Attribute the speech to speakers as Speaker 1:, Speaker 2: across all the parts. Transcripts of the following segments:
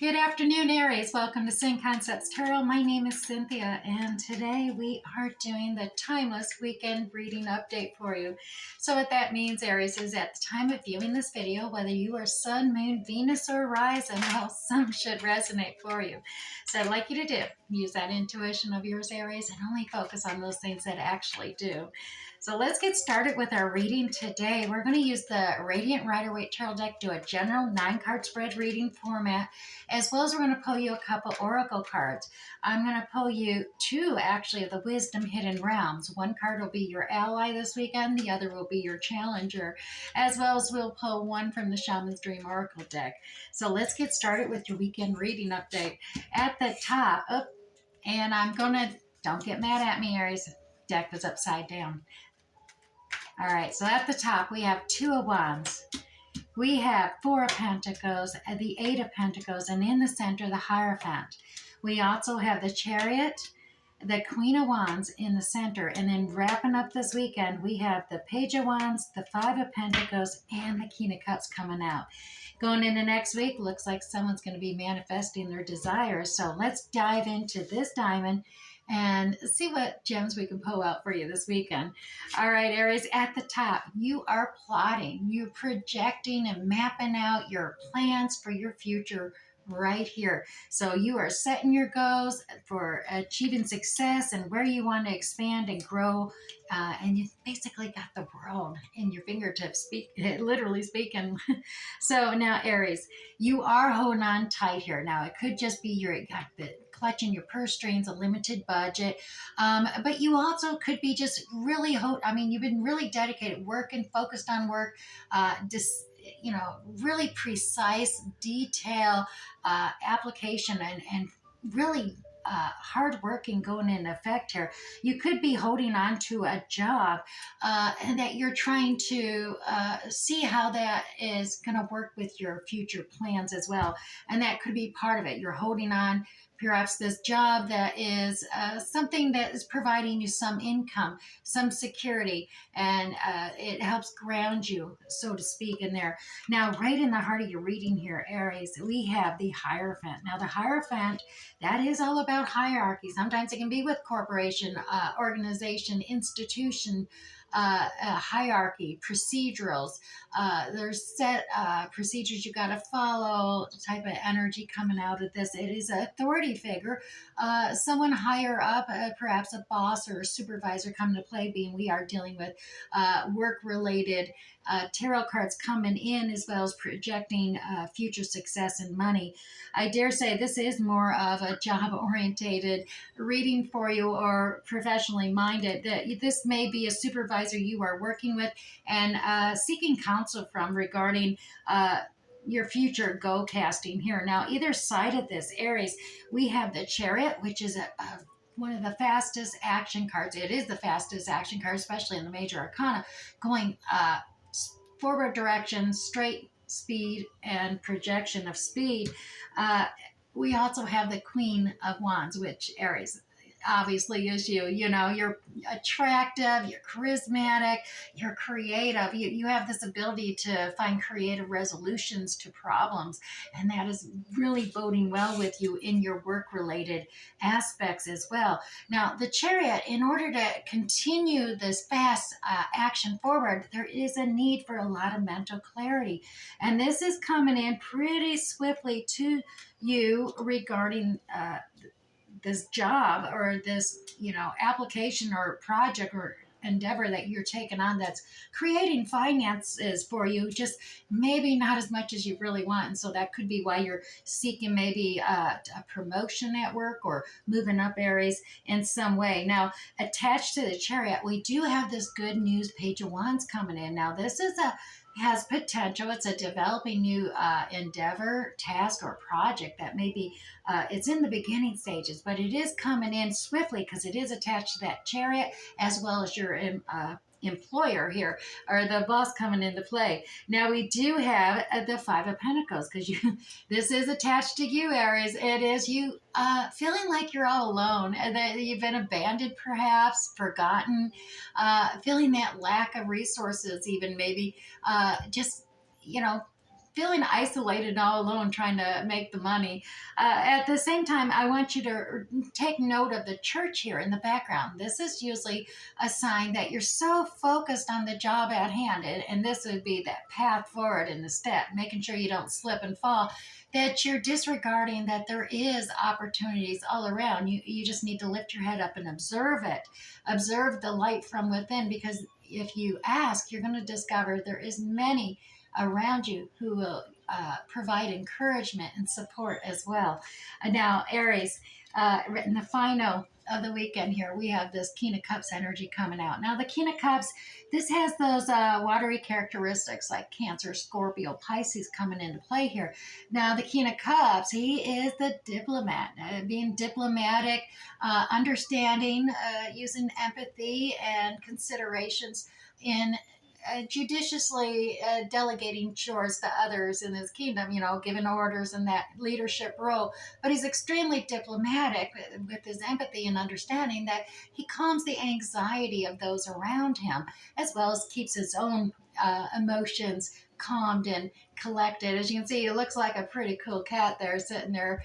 Speaker 1: Good afternoon, Aries. Welcome to Sin Concepts Tarot. My name is Cynthia, and today we are doing the Timeless Weekend Reading Update for you. So what that means, Aries, is at the time of viewing this video, whether you are Sun, Moon, Venus, or Rising, well, some should resonate for you. So I'd like you to use that intuition of yours, Aries, and only focus on those things that actually do. So let's get started with our reading today. We're going to use the Radiant Rider-Waite Tarot deck, do a general 9-card spread reading format, as well as we're going to pull you a couple oracle cards. I'm going to pull you two, actually, of the Wisdom Hidden Realms. One card will be your ally this weekend. The other will be your challenger, as well as we'll pull one from the Shaman's Dream Oracle deck. So let's get started with your weekend reading update. At the top, and I'm going to, don't get mad at me, Aries, deck was upside down. All right, so at the top, we have Two of Wands. We have Four of Pentacles, the Eight of Pentacles, and in the center, the Hierophant. We also have the Chariot, the Queen of Wands in the center, and then wrapping up this weekend, we have the Page of Wands, the Five of Pentacles, and the King of Cups coming out. Going into next week, looks like someone's going to be manifesting their desires. So let's dive into this diamond and see what gems we can pull out for you this weekend. All right, Aries, at the top, you are plotting, you're projecting and mapping out your plans for your future right here. So you are setting your goals for achieving success and where you want to expand and grow. And you basically got the world in your fingertips, literally speaking. So now, Aries, you are holding on tight here. Now, it could just be you got the clutching your purse strings, a limited budget, but you also could be just really, you've been really dedicated, working, focused on work, really precise, detail application and really hard working going into effect here. You could be holding on to a job and that you're trying to see how that is going to work with your future plans as well. And that could be part of it. You're holding on perhaps this job that is something that is providing you some income, some security, and it helps ground you, so to speak, in there. Now, right in the heart of your reading here, Aries, we have the Hierophant. Now, the Hierophant, that is all about hierarchy. Sometimes it can be with corporation, organization, institution, hierarchy, procedurals. There's set procedures you got to follow, the type of energy coming out of this. It is an authority figure, someone higher up, perhaps a boss or a supervisor come to play, being we are dealing with work-related tarot cards coming in, as well as projecting future success and money. I dare say this is more of a job-orientated reading for you, or professionally minded. That this may be a supervisor you are working with and seeking counsel from regarding your future goal casting here. Now, either side of this, Aries, we have the Chariot, which is one of the fastest action cards. It is the fastest action card, especially in the major arcana, going forward direction, straight speed, and projection of speed. We also have the Queen of Wands, which, Aries, obviously is you. You know, you're attractive, you're charismatic, you're creative. You have this ability to find creative resolutions to problems, and that is really boding well with you in your work-related aspects as well. Now, the Chariot, in order to continue this fast action forward, there is a need for a lot of mental clarity, and this is coming in pretty swiftly to you regarding this job or this, application or project or endeavor that you're taking on that's creating finances for you, just maybe not as much as you really want. And so that could be why you're seeking maybe a promotion at work or moving up, Aries, in some way. Now, attached to the Chariot, we do have this good news Page of Wands coming in. Now, this has potential. It's a developing new endeavor, task, or project that maybe it's in the beginning stages, but it is coming in swiftly because it is attached to that Chariot, as well as your employer here, or the boss, coming into play. Now, we do have the Five of Pentacles, because this is attached to you, Aries. It is you feeling like you're all alone, and that you've been abandoned, perhaps forgotten, feeling that lack of resources, even maybe just feeling isolated and all alone trying to make the money. At the same time, I want you to take note of the church here in the background. This is usually a sign that you're so focused on the job at hand, and this would be that path forward in the step, making sure you don't slip and fall, that you're disregarding that there is opportunities all around. You just need to lift your head up and observe it. Observe the light from within, because if you ask, you're going to discover there is many around you who will provide encouragement and support as well. Now, Aries, in the final of the weekend here, we have this King of Cups energy coming out. Now, the King of Cups, this has those watery characteristics like Cancer, Scorpio, Pisces coming into play here. Now, the King of Cups, he is the diplomat, being diplomatic, understanding, using empathy and considerations in judiciously delegating chores to others in his kingdom, giving orders in that leadership role. But he's extremely diplomatic with his empathy and understanding that he calms the anxiety of those around him, as well as keeps his own emotions calmed and collected. As you can see, he looks like a pretty cool cat there, sitting there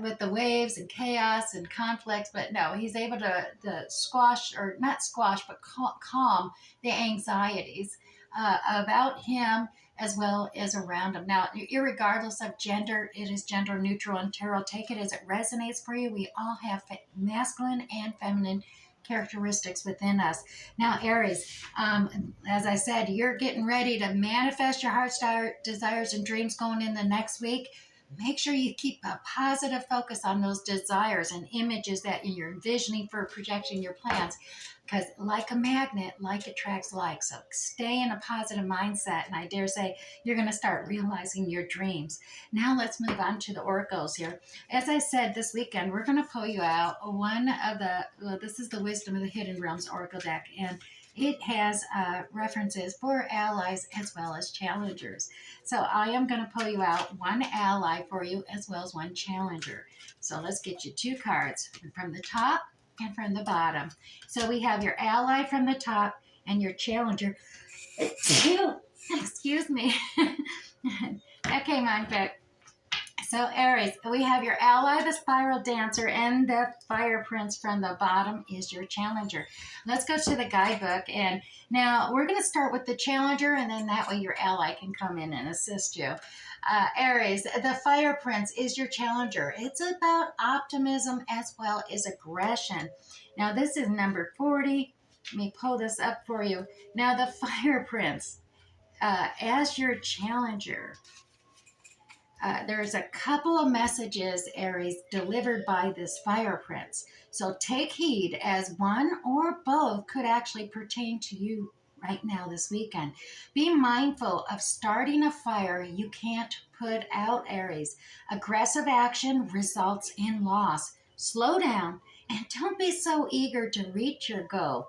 Speaker 1: with the waves and chaos and conflicts. But no, he's able to squash, or not squash, but calm the anxieties about him as well as around him. Now, irregardless of gender, it is gender neutral in tarot. Take it as it resonates for you. We all have masculine and feminine characteristics within us. Now, Aries, as I said, you're getting ready to manifest your heart's desires and dreams going in the next week. Make sure you keep a positive focus on those desires and images that you're envisioning for projecting your plans, because like a magnet, like attracts like. So stay in a positive mindset, and I dare say you're going to start realizing your dreams. Now let's move on to the oracles here. As I said, this weekend we're going to pull you out one of this is the Wisdom of the Hidden Realms Oracle deck, and it has references for allies as well as challengers. So I am going to pull you out one ally for you as well as one challenger. So let's get you two cards from the top and from the bottom. So we have your ally from the top and your challenger. Excuse me. That came on quick. So Aries, we have your ally, the spiral dancer, and the fire prince from the bottom is your challenger. Let's go to the guidebook, and now we're going to start with the challenger, and then that way your ally can come in and assist you. Aries, the fire prince is your challenger. It's about optimism as well as aggression. Now this is number 40. Let me pull this up for you. Now the fire prince, as your challenger, there's a couple of messages, Aries, delivered by this fire prince. So take heed, as one or both could actually pertain to you right now this weekend. Be mindful of starting a fire you can't put out, Aries. Aggressive action results in loss. Slow down and don't be so eager to reach your goal.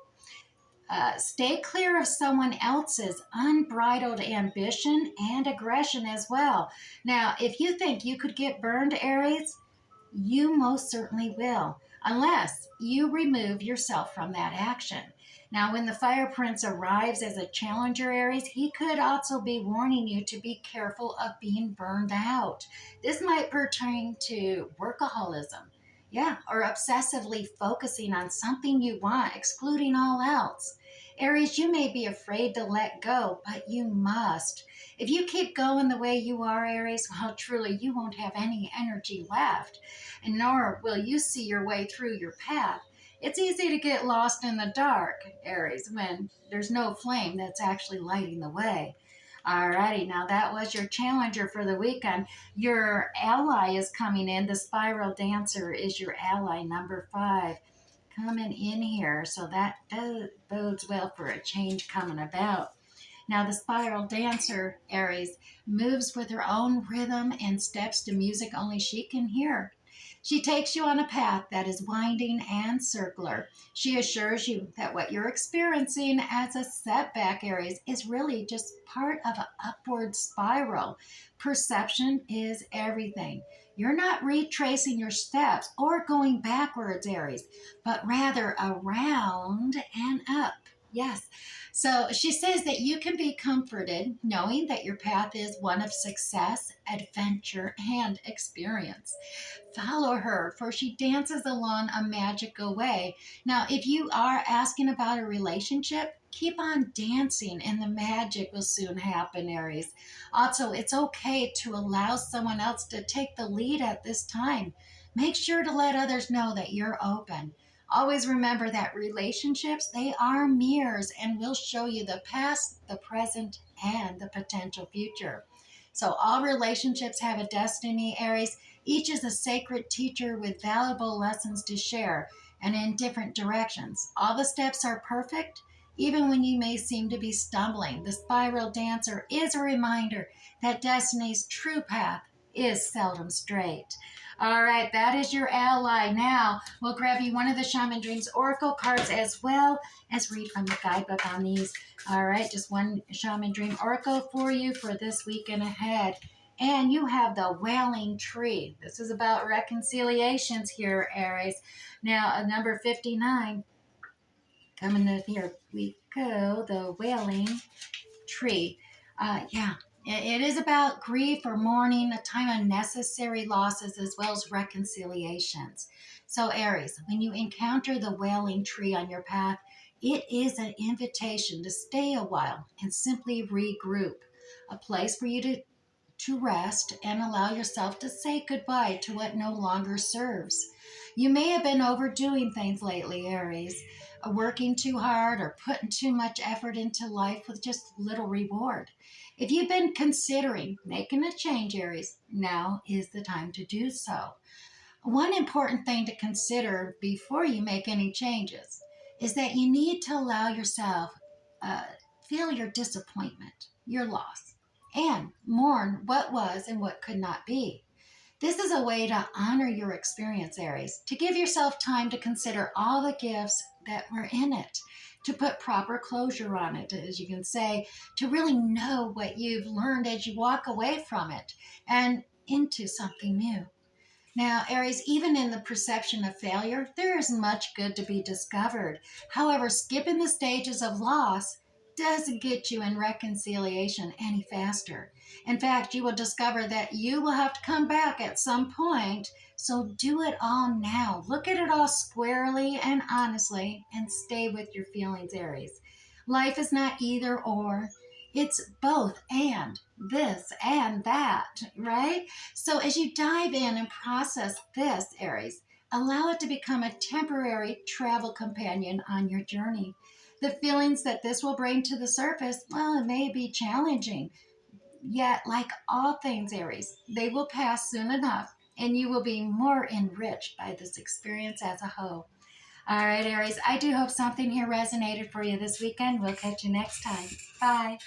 Speaker 1: Stay clear of someone else's unbridled ambition and aggression as well. Now, if you think you could get burned, Aries, you most certainly will, unless you remove yourself from that action. Now, when the fire prince arrives as a challenger, Aries, he could also be warning you to be careful of being burned out. This might pertain to workaholism. Yeah, or obsessively focusing on something you want, excluding all else. Aries, you may be afraid to let go, but you must. If you keep going the way you are, Aries, well, truly, you won't have any energy left, and nor will you see your way through your path. It's easy to get lost in the dark, Aries, when there's no flame that's actually lighting the way. Alrighty, now that was your challenger for the weekend. Your ally is coming in. The spiral dancer is your ally, number 5, coming in here. So that bodes well for a change coming about. Now, the spiral dancer, Aries, moves with her own rhythm and steps to music only she can hear. She takes you on a path that is winding and circular. She assures you that what you're experiencing as a setback, Aries, is really just part of an upward spiral. Perception is everything. You're not retracing your steps or going backwards, Aries, but rather around and up. Yes, So she says that you can be comforted knowing that your path is one of success, adventure, and experience. Follow her, for she dances along a magical way. Now, if you are asking about a relationship, keep on dancing and the magic will soon happen, Aries. Also, it's okay to allow someone else to take the lead at this time. Make sure to let others know that you're open. Always remember that relationships, they are mirrors and will show you the past, the present, and the potential future. So all relationships have a destiny, Aries. Each is a sacred teacher with valuable lessons to share and in different directions. All the steps are perfect, even when you may seem to be stumbling. The spiral dancer is a reminder that destiny's true path is seldom straight. All right, that is your ally. Now, we'll grab you one of the Shaman Dreams Oracle cards as well as read from the guidebook on these. All right, just one Shaman Dream Oracle for you for this weekend ahead. And you have the Wailing Tree. This is about reconciliations here, Aries. Now, number 59, coming in here we go, the Wailing Tree. Yeah, it is about grief or mourning, a time of necessary losses as well as reconciliations. So, Aries, when you encounter the Wailing Tree on your path, it is an invitation to stay a while and simply regroup, a place for you to rest and allow yourself to say goodbye to what no longer serves. You may have been overdoing things lately, Aries, working too hard or putting too much effort into life with just little reward. If you've been considering making a change, Aries, now is the time to do so. One important thing to consider before you make any changes is that you need to allow yourself uh, feel your disappointment, your loss, and mourn what was and what could not be. This is a way to honor your experience, Aries, to give yourself time to consider all the gifts that were in it, to put proper closure on it, as you can say, to really know what you've learned as you walk away from it and into something new. Now, Aries, even in the perception of failure, there is much good to be discovered. However, skipping the stages of loss doesn't get you in reconciliation any faster. In fact, you will discover that you will have to come back at some point. So do it all now. Look at it all squarely and honestly and stay with your feelings, Aries. Life is not either or, it's both and this and that, right? So as you dive in and process this, Aries, allow it to become a temporary travel companion on your journey. The feelings that this will bring to the surface, well, it may be challenging, yet, like all things, Aries, they will pass soon enough, and you will be more enriched by this experience as a whole. All right, Aries, I do hope something here resonated for you this weekend. We'll catch you next time. Bye.